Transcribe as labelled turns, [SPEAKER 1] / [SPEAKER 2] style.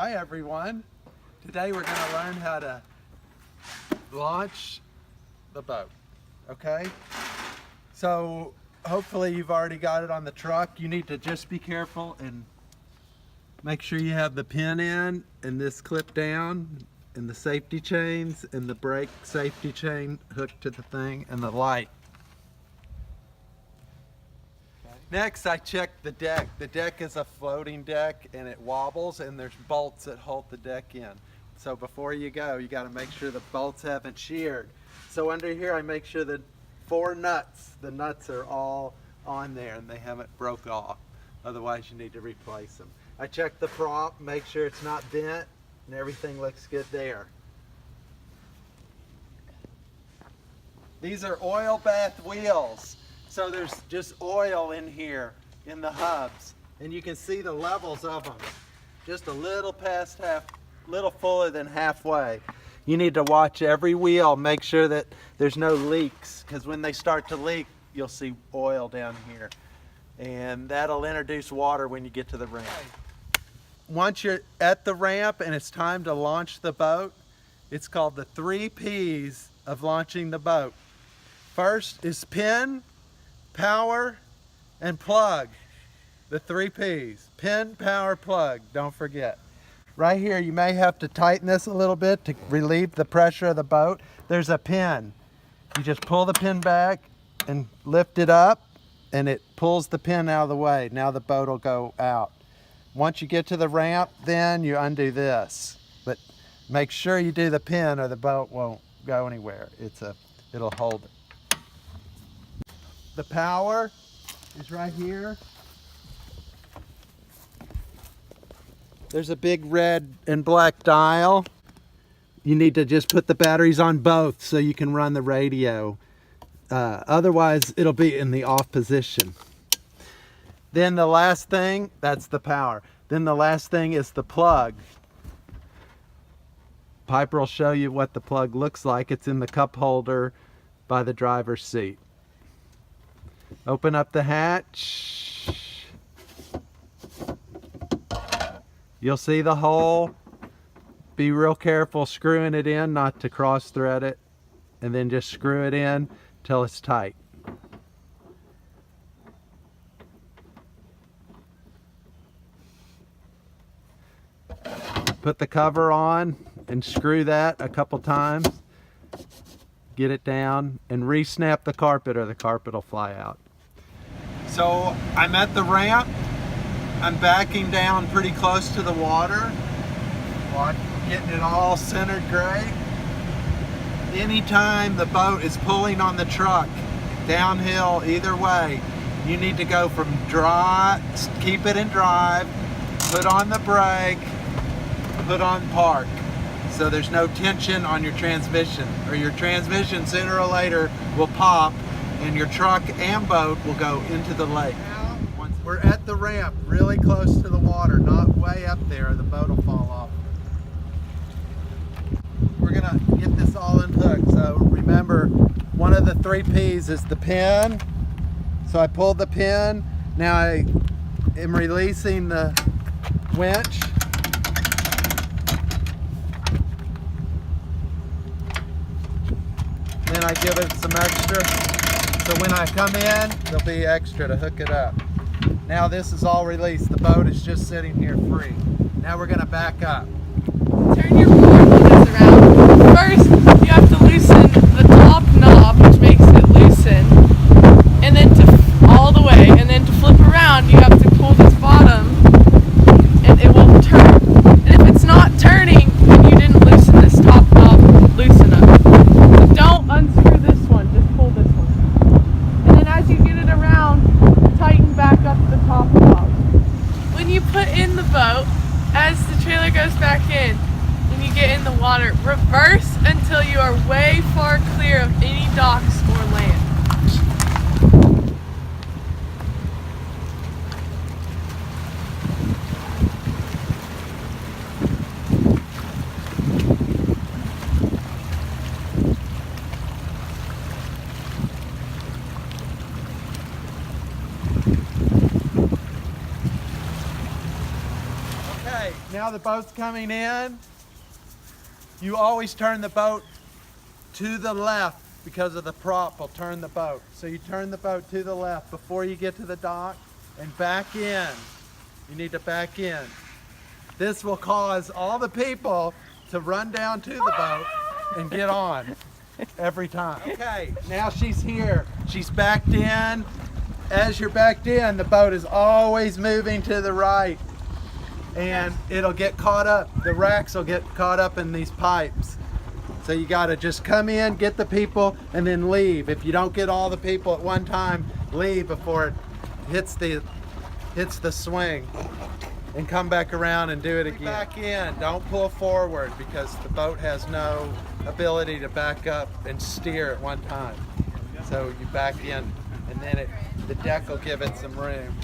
[SPEAKER 1] Hi everyone. Today we're going to learn how to launch the boat. Okay? So hopefully you've already got it on the truck. You need to just be careful and make sure you have the pin in and this clip down and the safety chains and the brake safety chain hooked to the thing and the light. Next, I checked the deck. The deck is a floating deck and it wobbles and there's bolts that hold the deck in. So before you go, you got to make sure the bolts haven't sheared. So under here, I make sure that the nuts are all on there and they haven't broke off. Otherwise, you need to replace them. I checked the prop, make sure it's not bent and everything looks good there. These are oil bath wheels. So there's just oil in here in the hubs, and you can see the levels of them. Just a little past little fuller than halfway. You need to watch every wheel, make sure that there's no leaks, because when they start to leak, you'll see oil down here. And that'll introduce water when you get to the ramp. Once you're at the ramp and it's time to launch the boat, it's called the 3 P's of launching the boat. First is pin, power, and plug. The 3 P's. Pin, power, plug. Don't forget. Right here, you may have to tighten this a little bit to relieve the pressure of the boat. There's a pin. You just pull the pin back and lift it up, and it pulls the pin out of the way. Now the boat will go out. Once you get to the ramp, then you undo this. But make sure you do the pin or the boat won't go anywhere. It'll hold it. The power is right here. There's a big red and black dial. You need to just put the batteries on both so you can run the radio. Otherwise, it'll be in the off position. Then the last thing, that's the power. Then the last thing is the plug. Piper will show you what the plug looks like. It's in the cup holder by the driver's seat. Open up the hatch. You'll see the hole. Be real careful screwing it in, not to cross thread it. And then just screw it in till it's tight. Put the cover on and screw that a couple times. Get it down and re-snap the carpet or the carpet will fly out. So I'm at the ramp. I'm backing down pretty close to the water. Getting it all centered great. Anytime the boat is pulling on the truck, downhill either way, you need to go from dry, keep it in drive, put on the brake, put on park. So there's no tension on your transmission, or your transmission sooner or later will pop and your truck and boat will go into the lake. Once we're at the ramp, really close to the water, not way up there, the boat will fall off. We're gonna get this all unhooked. So remember, one of the 3 P's is the pin. So I pulled the pin. Now I am releasing the winch. Then I give it some extra. So when I come in, there'll be extra to hook it up. Now this is all released. The boat is just sitting here free. Now we're gonna back up.
[SPEAKER 2] Turn your board windows around. First, you have to loosen the top knob, which makes it loosen, and then all the way. And then to flip around, you have to pull this bottom, and it will turn. And if it's not turning, then you didn't loosen this top knob loose enough. So don't unscrew this one, just pull this one. And then as you get it around, tighten back up the top knob. When you put in the boat, as the trailer goes back in, when you get in the water, reverse until you are way far clear of any docks or land.
[SPEAKER 1] Okay. now the boat's coming in. You always turn the boat to the left because of the prop will turn the boat. So you turn the boat to the left before you get to the dock and back in. You need to back in. This will cause all the people to run down to the boat and get on every time. Okay, now she's here. She's backed in. As you're backed in, the boat is always moving to the right. And it'll get caught up. The racks will get caught up in these pipes. So you gotta just come in, get the people, and then leave. If you don't get all the people at one time, leave before it hits the swing. And come back around and do it again. Back in, don't pull forward because the boat has no ability to back up and steer at one time. So you back in and then the deck will give it some room.